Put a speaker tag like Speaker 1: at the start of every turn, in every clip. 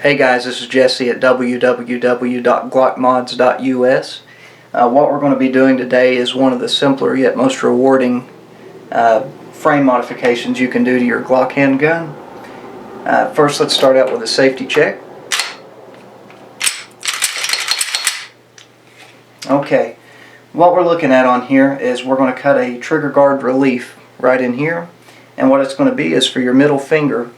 Speaker 1: Hey guys, this is Jesse at www.glockmods.us. What we're going to be doing today is one of the simpler yet most rewarding frame modifications you can do to your Glock handgun. First, let's start out with a safety check. Okay, what we're looking at on here is we're going to cut a trigger guard relief right in here, and what it's going to be is for your middle finger.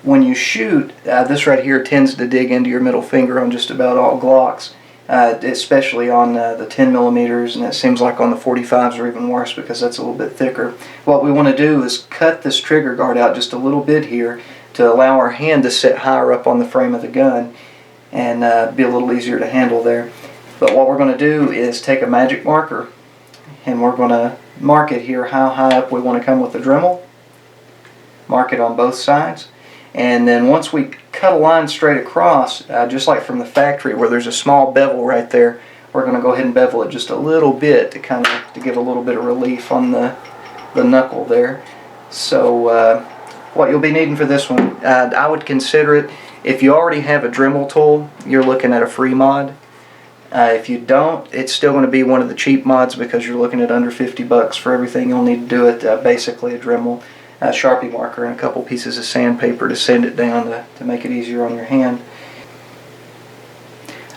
Speaker 1: When you shoot, this right here tends to dig into your middle finger on just about all Glocks, especially on the 10 millimeters, and it seems like on the 45s are even worse because that's a little bit thicker. What we want to do is cut this trigger guard out just a little bit here to allow our hand to sit higher up on the frame of the gun and be a little easier to handle there. But what we're going to do is take a magic marker and we're going to mark it here how high up we want to come with the Dremel. Mark it on both sides. And then once we cut a line straight across, just like from the factory where there's a small bevel right there, we're going to go ahead and bevel it just a little bit to give a little bit of relief on the knuckle there. So what you'll be needing for this one, I would consider it, if you already have a Dremel tool, you're looking at a free mod. If you don't, it's still going to be one of the cheap mods because you're looking at under 50 bucks for everything you'll need to do it. Basically a Dremel, a Sharpie marker, and a couple pieces of sandpaper to sand it down to make it easier on your hand.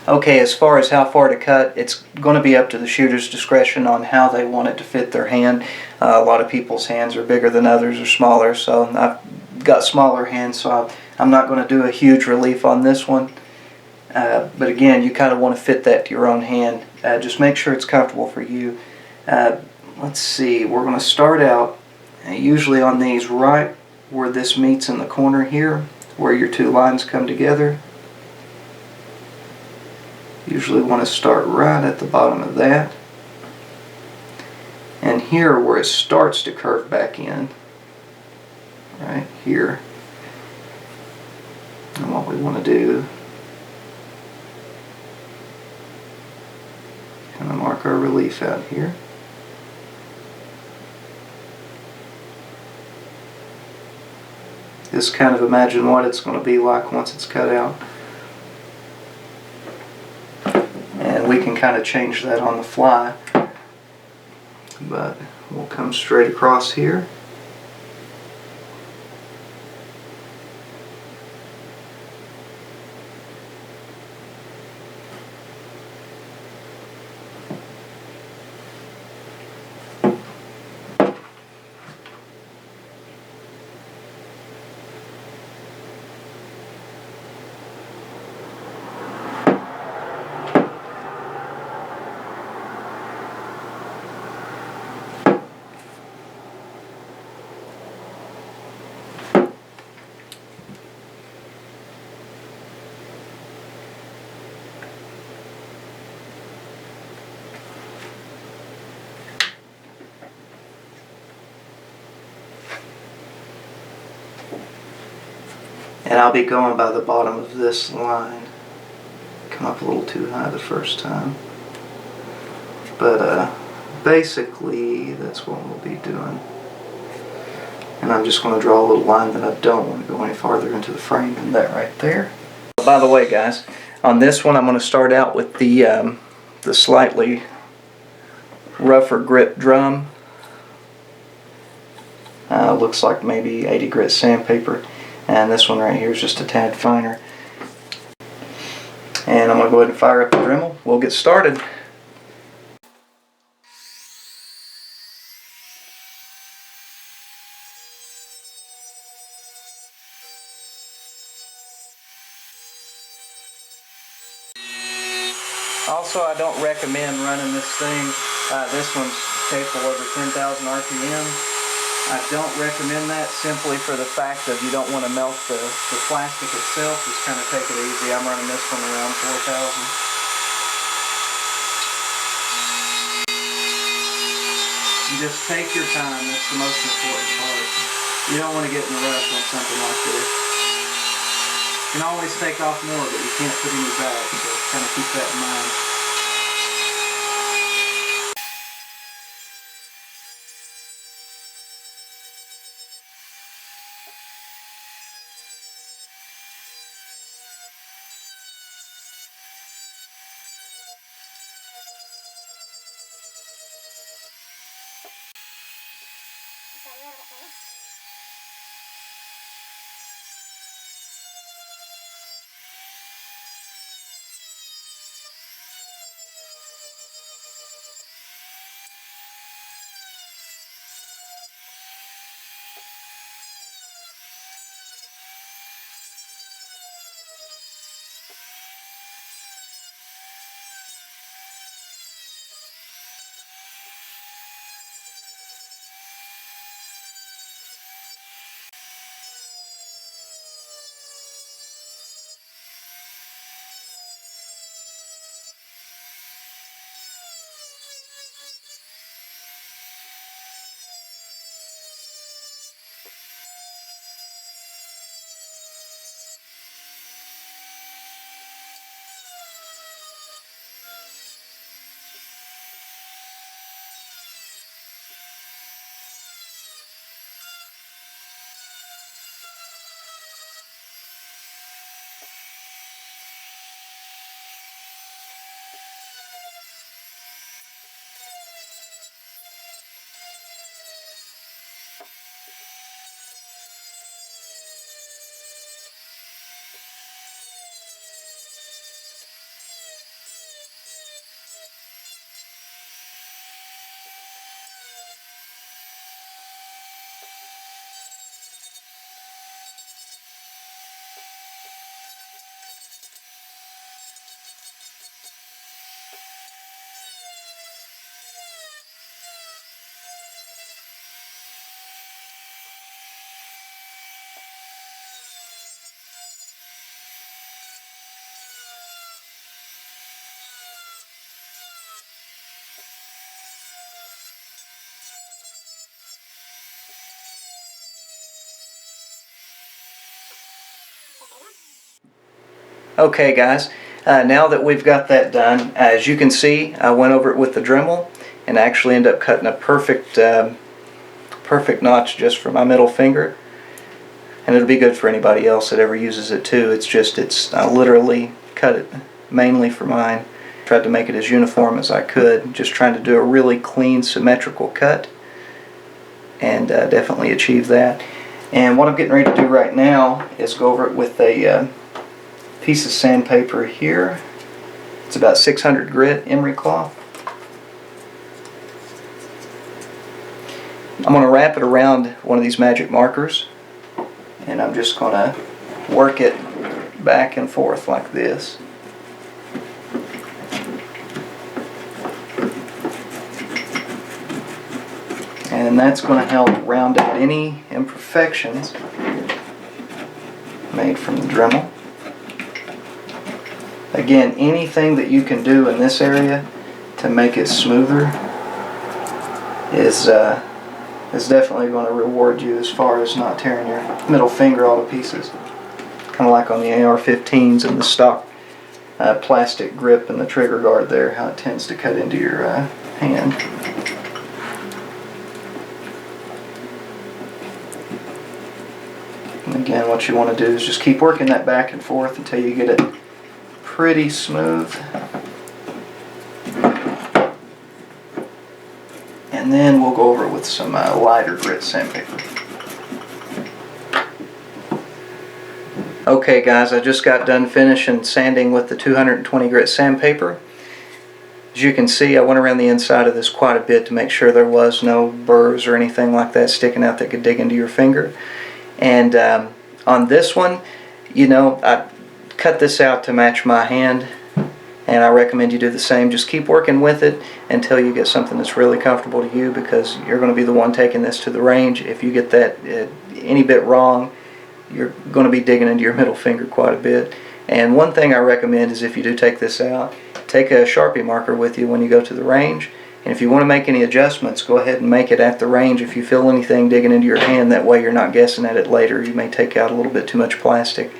Speaker 1: Okay, as far as how far to cut, it's going to be up to the shooter's discretion on how they want it to fit their hand. A lot of people's hands are bigger than others or smaller, so I've got smaller hands, so I'm not going to do a huge relief on this one. But again, you kind of want to fit that to your own hand. Just make sure it's comfortable for you. Let's see, we're going to start out usually on these right where this meets in the corner here, where your two lines come together. Usually want to start right at the bottom of that. And here where it starts to curve back in, right here. And what we want to do, kind of mark our relief out here. Just kind of imagine what it's going to be like once it's cut out. And we can kind of change that on the fly. But we'll come straight across here. And I'll be going by the bottom of this line. Come up a little too high the first time. But basically that's what we'll be doing. And I'm just going to draw a little line that I don't want to go any farther into the frame than that right there. By the way guys, on this one I'm going to start out with the slightly rougher grip drum. Looks like maybe 80 grit sandpaper. And this one right here is just a tad finer. And I'm going to go ahead and fire up the Dremel. We'll get started. Also, I don't recommend running this thing. This one's capable over 10,000 RPM. I don't recommend that simply for the fact that you don't want to melt the plastic itself. Just kind of take it easy. I'm running this one around 4,000. You just take your time. That's the most important part. You don't want to get in a rush on something like this. You can always take off more, but you can't put any back, so kind of keep that in mind. Okay guys, now that we've got that done, as you can see, I went over it with the Dremel and actually ended up cutting a perfect notch just for my middle finger, and it'll be good for anybody else that ever uses it too. I literally cut it mainly for mine. Tried to make it as uniform as I could, just trying to do a really clean, symmetrical cut, and definitely achieve that. And what I'm getting ready to do right now is go over it with a piece of sandpaper here. It's about 600 grit emery cloth. I'm going to wrap it around one of these magic markers, and I'm just going to work it back and forth like this. And that's going to help round out any imperfections made from the Dremel. Again, anything that you can do in this area to make it smoother is definitely going to reward you as far as not tearing your middle finger all to pieces. Kind of like on the AR-15s and the stock plastic grip and the trigger guard there, how it tends to cut into your hand. And again, what you want to do is just keep working that back and forth until you get it pretty smooth. And then we'll go over it with some lighter grit sandpaper. Okay guys, I just got done finishing sanding with the 220 grit sandpaper. As you can see, I went around the inside of this quite a bit to make sure there was no burrs or anything like that sticking out that could dig into your finger. And on this one, you know, I cut this out to match my hand, and I recommend you do the same. Just keep working with it until you get something that's really comfortable to you, because you're going to be the one taking this to the range. If you get that any bit wrong, you're going to be digging into your middle finger quite a bit. And one thing I recommend is, if you do take this out, take a Sharpie marker with you when you go to the range, and if you want to make any adjustments, go ahead and make it at the range. If you feel anything digging into your hand, that way you're not guessing at it later. You may take out a little bit too much plastic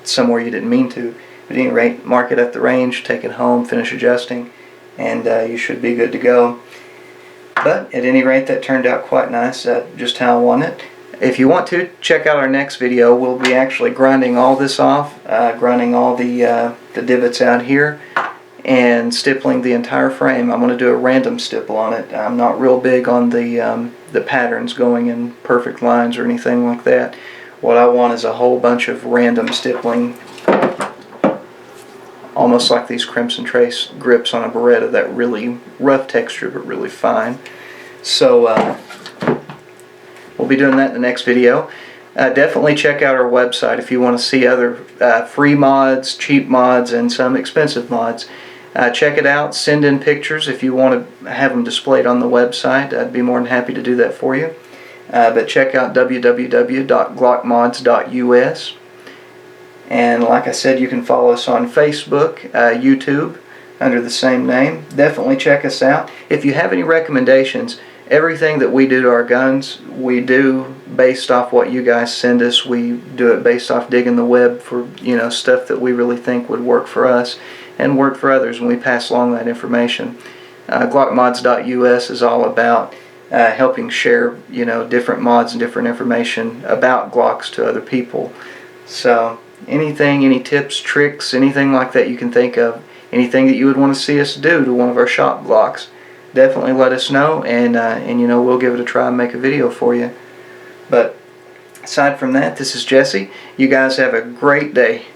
Speaker 1: somewhere you didn't mean to. But at any rate, mark it at the range, take it home, finish adjusting, and you should be good to go. But at any rate, that turned out quite nice, just how I want it. If you want to, check out our next video. We'll be actually grinding all this off, grinding all the divots out here, and stippling the entire frame. I'm going to do a random stipple on it. I'm not real big on the the patterns going in perfect lines or anything like that. What I want is a whole bunch of random stippling, almost like these Crimson Trace grips on a Beretta, that really rough texture but really fine. So we'll be doing that in the next video. Definitely check out our website if you want to see other free mods, cheap mods, and some expensive mods. Check it out. Send in pictures if you want to have them displayed on the website. I'd be more than happy to do that for you. But check out www.glockmods.us. And like I said, you can follow us on Facebook, YouTube, under the same name. Definitely check us out. If you have any recommendations, everything that we do to our guns, we do based off what you guys send us. We do it based off digging the web for, you know, stuff that we really think would work for us and work for others, and we pass along that information. GlockMods.us is all about helping share, you know, different mods and different information about Glocks to other people. So anything, any tips, tricks, anything like that you can think of, anything that you would want to see us do to one of our shop Glocks, definitely let us know, and you know, we'll give it a try and make a video for you. But aside from that, this is Jesse. You guys have a great day.